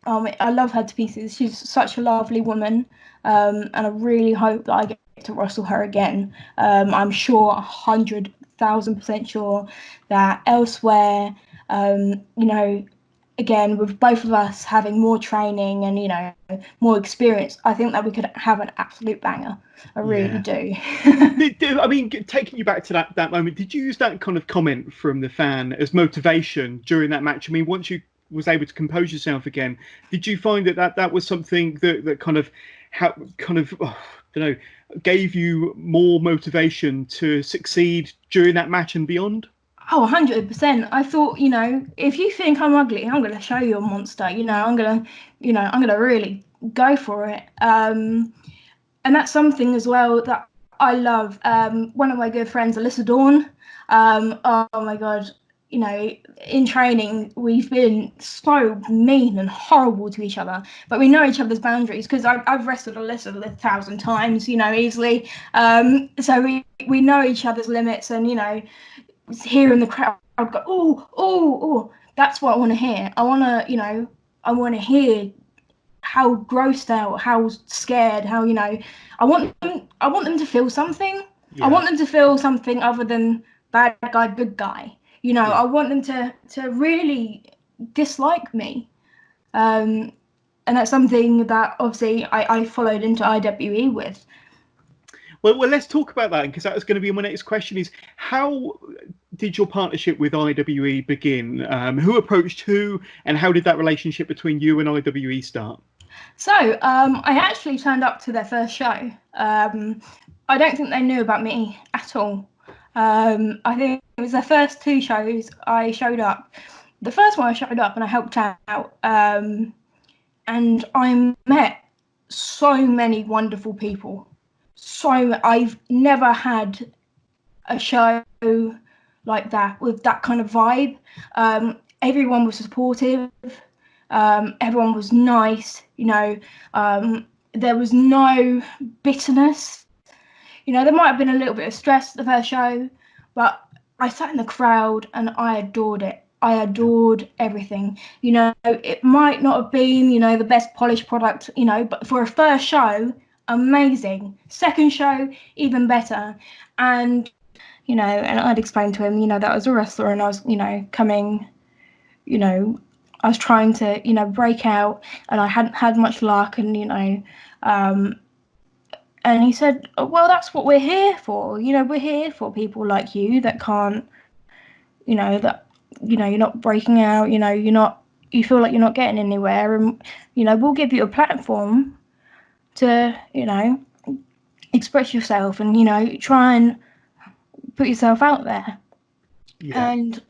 B: I love her to pieces. She's such a lovely woman, and I really hope that I get to wrestle her again. I'm sure, 100,000% sure, that elsewhere, again, with both of us having more training and more experience, I think that we could have an absolute banger. I really do.
A: I mean, taking you back to that moment, did you use that kind of comment from the fan as motivation during that match? I mean, once you was able to compose yourself again, did you find that was something that kind of gave you more motivation to succeed during that match and beyond?
B: Oh, 100%. I thought, if you think I'm ugly, I'm going to show you a monster. I'm going to really go for it. And that's something as well that I love one of my good friends, Alyssa Dawn. Oh my God. You know, in training, we've been so mean and horrible to each other, but we know each other's boundaries because I've wrestled Alyssa 1,000 times, you know, easily. So we know each other's limits, and, you know, hearing the crowd go, oh, that's what I want to hear. I want to, you know, I want to hear how grossed out, how scared, how, you know, I want them to feel something. Yeah. I want them to feel something other than bad guy, good guy. You know, I want them to really dislike me. And that's something that obviously I followed into IWE with.
A: Well, let's talk about that, because that was going to be my next question, is how did your partnership with IWE begin? Who approached who, and how did that relationship between you and IWE start?
B: So I actually turned up to their first show. I don't think they knew about me at all. I think it was their first 2 shows I showed up. The first one I showed up and I helped out, and I met so many wonderful people. I've never had a show like that with that kind of vibe. Everyone was supportive. Everyone was nice. You know, there was no bitterness. You know, there might have been a little bit of stress the first show, but I sat in the crowd and I adored it. I adored everything. You know, it might not have been, you know, the best polished product, you know, but for a first show, amazing. Second show, even better. And, you know, and I'd explained to him, you know, that I was a wrestler and I was, you know, coming, you know, I was trying to, you know, break out, and I hadn't had much luck, and, you know, and he said, well, that's what we're here for. You know, we're here for people like you that can't, you know, that, you know, you're not breaking out, you know, you feel like you're not getting anywhere, and, you know, we'll give you a platform to, you know, express yourself and, you know, try and put yourself out there. Yeah. And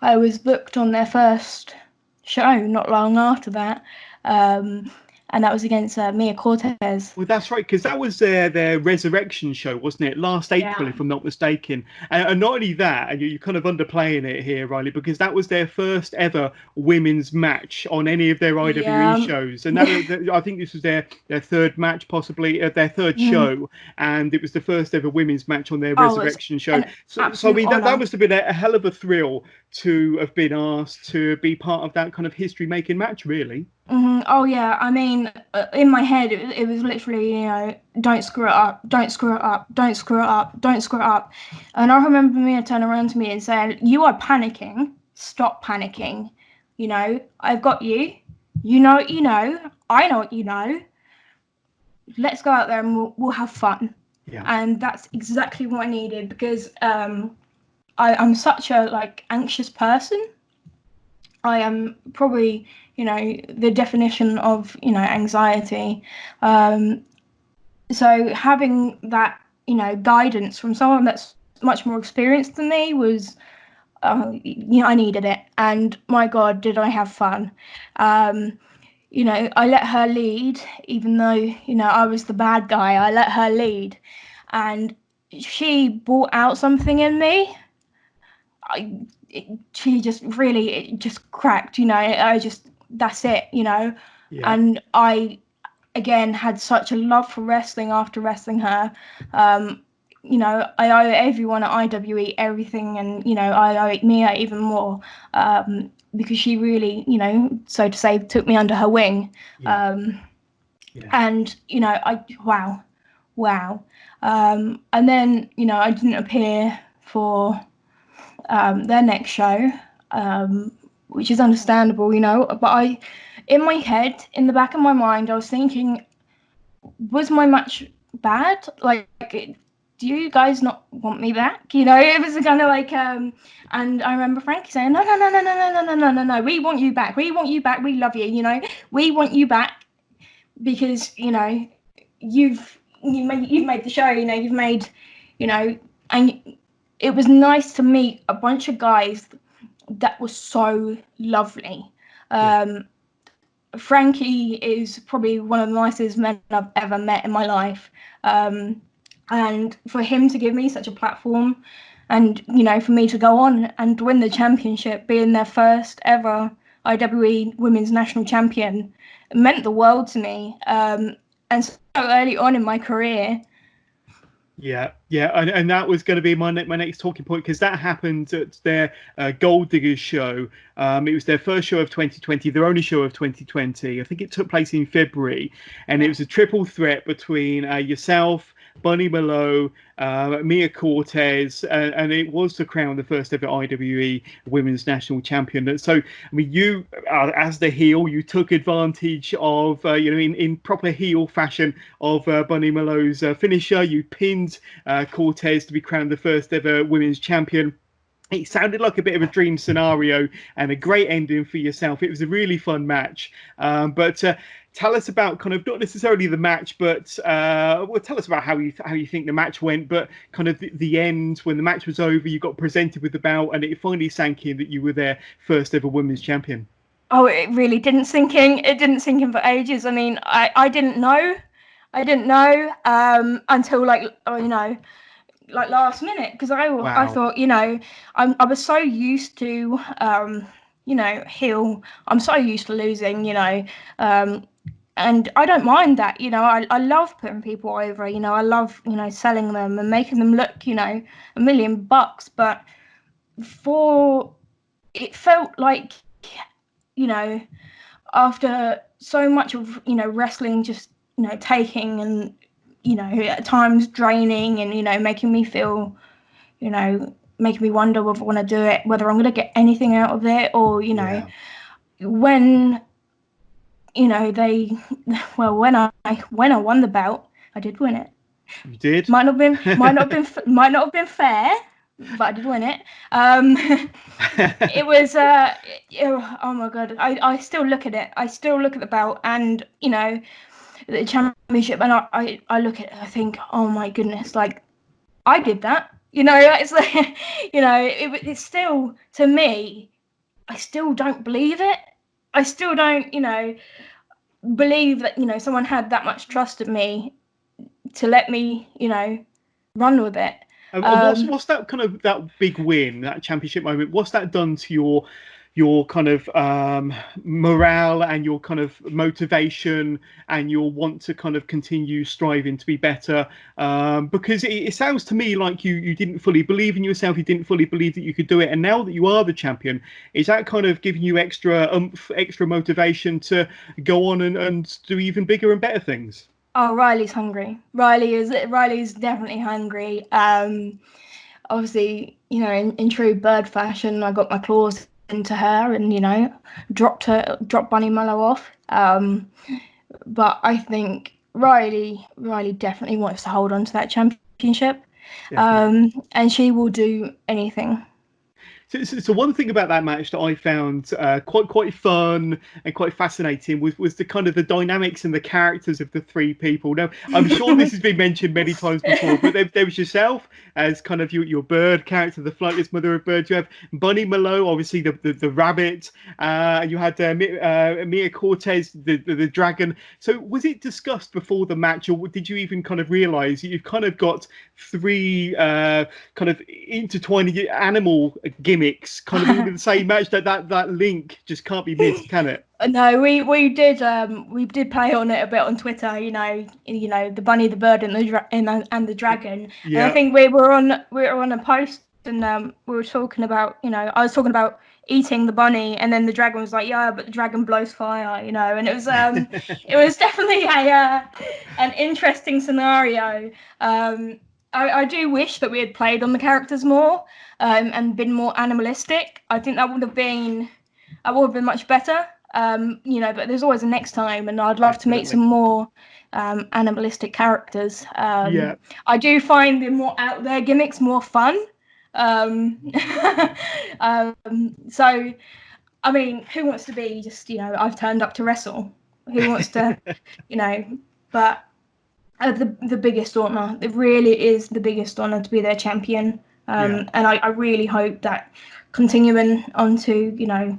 B: I was booked on their first show not long after that. And that was against Mia Cortez.
A: Well, that's right, because that was their resurrection show, wasn't it? Last April, if I'm not mistaken. And not only that, and you're kind of underplaying it here, Rhylee, because that was their first ever women's match on any of their IWE shows. And that, I think this was their third match, possibly, their third show. And it was the first ever women's match on their resurrection show. So I mean, that must have been a hell of a thrill to have been asked to be part of that kind of history-making match, really.
B: Mm-hmm. Oh yeah, I mean, in my head it was literally, you know, don't screw it up, don't screw it up, don't screw it up, don't screw it up. And I remember Mia turning around to me and saying, you are panicking, stop panicking. You know, I've got you. You know what you know, I know what you know. Let's go out there and we'll have fun. Yeah. And that's exactly what I needed, because I'm such a, like, anxious person. I am probably, you know, the definition of, you know, anxiety. So having that, you know, guidance from someone that's much more experienced than me was, you know, I needed it. And my God, did I have fun. You know, I let her lead, even though, you know, I was the bad guy. I let her lead. And she brought out something in me. She just really, it just cracked, you know. That's it, you know. Yeah. And I, again, had such a love for wrestling after wrestling her. You know, I owe everyone at IWE everything, and, you know, I owe Mia even more, because she really, you know, so to say, took me under her wing. Yeah. And, you know, wow. And then, you know, I didn't appear for their next show, which is understandable, you know, but in my head, in the back of my mind, I was thinking, was my match bad? Like, do you guys not want me back? You know, it was kind of like, and I remember Frankie saying, no, we want you back, we love you, you know, we want you back, because, you know, you've made the show, you know, you've made, you know, and it was nice to meet a bunch of guys that was so lovely. Frankie is probably one of the nicest men I've ever met in my life. And for him to give me such a platform, and for me to go on and win the championship, being their first ever IWE Women's National Champion, it meant the world to me. And so early on in my career.
A: Yeah, and that was going to be my next talking point, because that happened at their Gold Diggers show. It was their first show of 2020, their only show of 2020. I think it took place in February, and it was a triple threat between yourself, Bunny Malone, Mia Cortez, and it was to crown the first ever IWE Women's National Champion. So, I mean, you, as the heel, you took advantage of, in proper heel fashion of Bunny Malone's finisher. You pinned Cortez to be crowned the first ever Women's Champion. It sounded like a bit of a dream scenario and a great ending for yourself. It was a really fun match. But tell us about kind of not necessarily the match, but tell us about how you think the match went. But kind of the end, when the match was over, you got presented with the belt, and it finally sank in that you were their first ever women's champion.
B: Oh, it really didn't sink in. It didn't sink in for ages. I mean, I didn't know. I didn't know until like last minute, because I thought, I was so used to heel. I'm so used to losing, and I don't mind that. I love putting people over. I love selling them and making them look $1 million. But it felt like, after so much of wrestling just taking and at times draining and making me feel making me wonder whether I want to do it, whether I'm going to get anything out of it, or when when I won the belt, I did win it.
A: You did.
B: Might not have been fair, but I did win it. It was oh my god, I still look at it. I still look at the belt and the championship, and I look at it, I think, oh my goodness, like I did that. It's like it's still, to me, I still don't believe it. I still don't believe that someone had that much trust in me to let me run with it.
A: What's that kind of that big win, that championship moment? What's that done to your kind of morale and your kind of motivation and your want to kind of continue striving to be better? Because it sounds to me like you didn't fully believe in yourself. You didn't fully believe that you could do it. And now that you are the champion, is that kind of giving you extra extra motivation to go on and do even bigger and better things?
B: Oh, Ryley's hungry. Ryley's definitely hungry. Obviously, in true bird fashion, I got my claws into her and dropped Bunny Malone off. But I think Ryley definitely wants to hold on to that championship. And she will do anything.
A: So one thing about that match that I found quite fun and quite fascinating was the kind of the dynamics and the characters of the three people. Now, I'm sure this has been mentioned many times before, but there was yourself as kind of your bird character, the flightless mother of birds. You have Bunny Malone, obviously the rabbit, and you had Mia Cortez, the dragon. So was it discussed before the match, or did you even kind of realise you've kind of got three kind of intertwining animal gimmicks kind of all in the same match? That link just can't be missed, can it?
B: No, we did play on it a bit on Twitter, the bunny, the bird, and the dragon.
A: Yeah.
B: And I think we were on a post, and we were talking about, I was talking about eating the bunny, and then the dragon was like, yeah, but the dragon blows fire, and it was it was definitely an interesting scenario. I do wish that we had played on the characters more and been more animalistic. I think that would have been much better. But there's always a next time, and I'd love to meet some more animalistic characters. I do find the more out there gimmicks more fun. So, I mean, who wants to be just, I've turned up to wrestle? Who wants to, but the biggest honor, it really is the biggest honor to be their champion. And I really hope that continuing on to,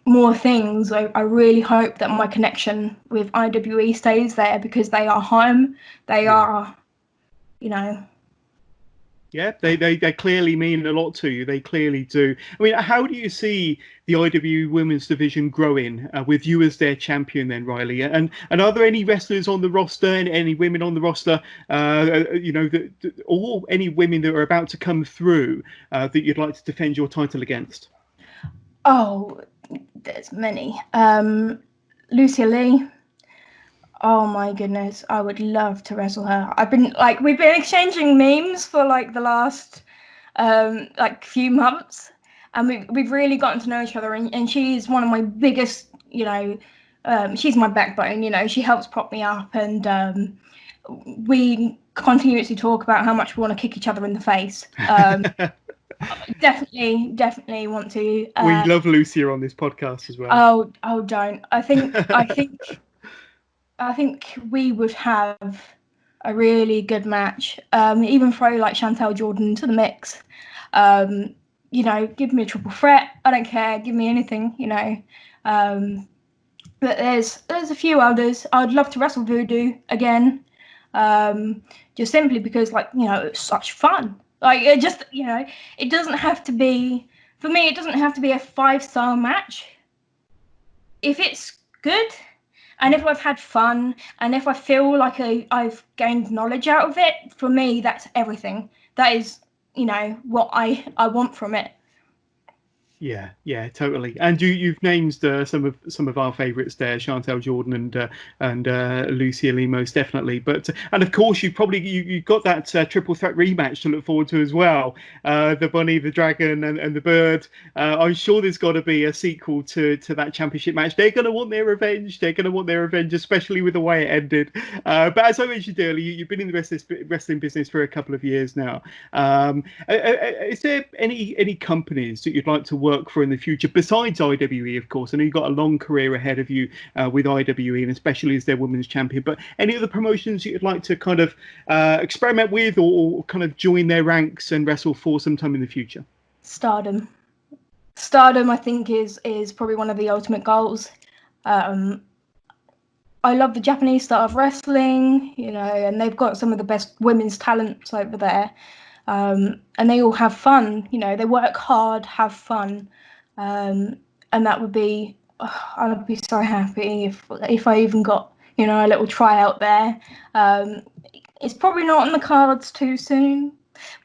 B: more things, I really hope that my connection with IWE stays there, because they are home. They are you know.
A: Yeah, they clearly mean a lot to you. They clearly do. I mean, how do you see the IWE Women's Division growing with you as their champion then, Rhylee? And are there any wrestlers on the roster and any women on the roster, or any women that are about to come through that you'd like to defend your title against?
B: Oh, there's many. Lucia Lee. Oh my goodness, I would love to wrestle her. We've been exchanging memes for like the last few months, and we've really gotten to know each other, and she's one of my biggest, she's my backbone, she helps prop me up, and we continuously talk about how much we want to kick each other in the face. Definitely want to.
A: We love Lucia on this podcast as well.
B: Oh, don't. I think we would have a really good match. Even throw like Chantel Jordan into the mix. Give me a triple threat. I don't care. Give me anything. But there's a few others. I'd love to wrestle Voodoo again. Just simply because it's such fun. It doesn't have to be, for me, it doesn't have to be a 5-star match. If it's good, and if I've had fun, and if I feel like I've gained knowledge out of it, for me, that's everything. That is, what I want from it.
A: Yeah, totally. And you've named some of our favourites there, Chantel Jordan and Lucia Lee, most definitely. But and of course you got that triple threat rematch to look forward to as well. The bunny, the dragon, and the bird. I'm sure there's got to be a sequel to that championship match. They're going to want their revenge. Especially with the way it ended. But as I mentioned earlier, you've been in the wrestling business for a couple of years now. Is there any companies that you'd like to work for in the future besides IWE? Of course, I know you've got a long career ahead of you with IWE, and especially as their women's champion, but any other promotions that you'd like to kind of experiment with or kind of join their ranks and wrestle for sometime in the future?
B: Stardom, I think is probably one of the ultimate goals. I love the Japanese style of wrestling, and they've got some of the best women's talents over there. And they all have fun, they work hard, have fun. And that would be, I would be so happy if I even got, a little tryout there. It's probably not on the cards too soon,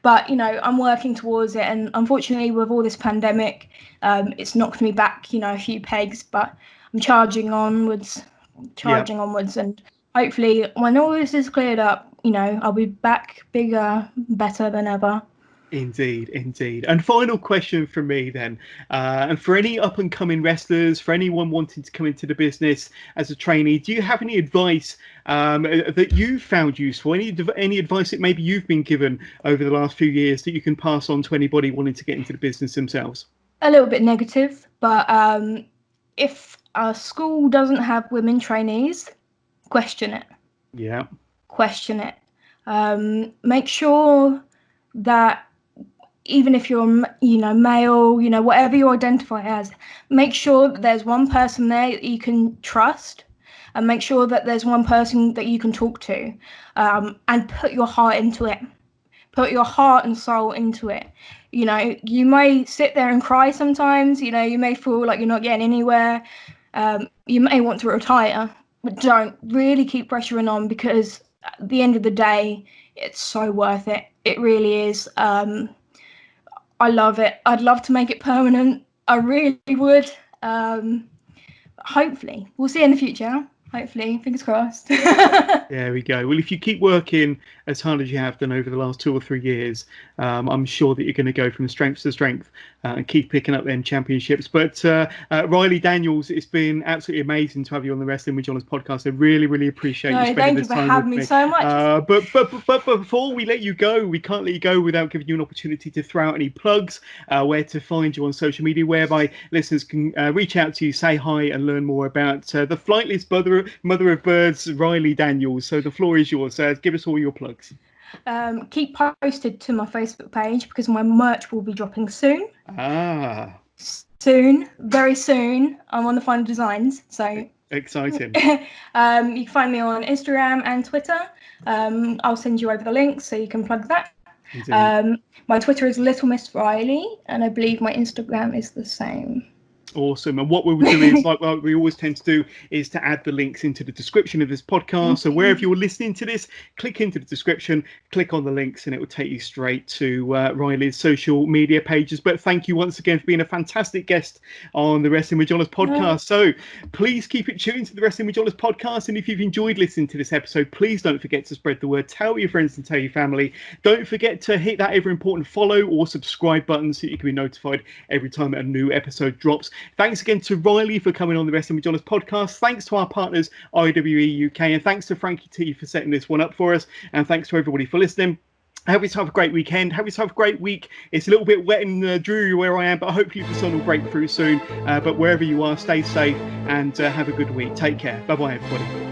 B: but, I'm working towards it. And unfortunately, with all this pandemic, it's knocked me back, a few pegs, but I'm charging onwards. And hopefully when all this is cleared up, I'll be back bigger, better than ever.
A: Indeed. And final question from me then, and for any up-and-coming wrestlers, for anyone wanting to come into the business as a trainee, do you have any advice that you've found useful? Any advice that maybe you've been given over the last few years that you can pass on to anybody wanting to get into the business themselves?
B: A little bit negative, but if a school doesn't have women trainees, question it.
A: Yeah.
B: Question it. Make sure that even if you're, male, whatever you identify as, make sure that there's one person there that you can trust, and make sure that there's one person that you can talk to, and put your heart into it. Put your heart and soul into it. You may sit there and cry sometimes, you may feel like you're not getting anywhere. You may want to retire, but don't really keep pressuring on, because at the end of the day, it's so worth it. It really is. I love it. I'd love to make it permanent. I really would. Hopefully. We'll see in the future. Hopefully. Fingers crossed.
A: There we go. Well, if you keep working as hard as you have done over the last 2 or 3 years, I'm sure that you're going to go from strength to strength and keep picking up them championships. But Rhylee Daniels, it's been absolutely amazing to have you on the Wrestling with Johners podcast. I really, really appreciate you spending this time with me.
B: Thank you for having me so much.
A: But before we let you go, we can't let you go without giving you an opportunity to throw out any plugs, where to find you on social media, whereby listeners can reach out to you, say hi, and learn more about the Flightless mother of birds, Rhylee Daniels. So the floor is yours. Give us all your plugs.
B: Keep posted to my Facebook page, because my merch will be dropping soon.
A: Soon,
B: very soon. I'm on the final designs, so
A: Exciting.
B: You can find me on Instagram and Twitter. I'll send you over the links so you can plug that. My Twitter is Little Miss Rhylee, and I believe my Instagram is the same.
A: Awesome. And what we will do is, like we always tend to do, is to add the links into the description of this podcast. So wherever you're listening to this, click into the description, click on the links, and it will take you straight to Rhylee's social media pages. But thank you once again for being a fantastic guest on the Wrestling with Johners podcast. So please keep it tuned to the Wrestling with Johners podcast. And if you've enjoyed listening to this episode, please don't forget to spread the word. Tell your friends and tell your family. Don't forget to hit that ever important follow or subscribe button so you can be notified every time a new episode drops. Thanks again to Rhylee for coming on the Wrestling with Johners podcast. Thanks to our partners, IWE UK, and thanks to Frankie T for setting this one up for us. And thanks to everybody for listening. I hope you have a great weekend. Hope you have a great week. It's a little bit wet and dreary where I am, but hopefully the sun will break through soon. But wherever you are, stay safe and have a good week. Take care. Bye-bye, everybody.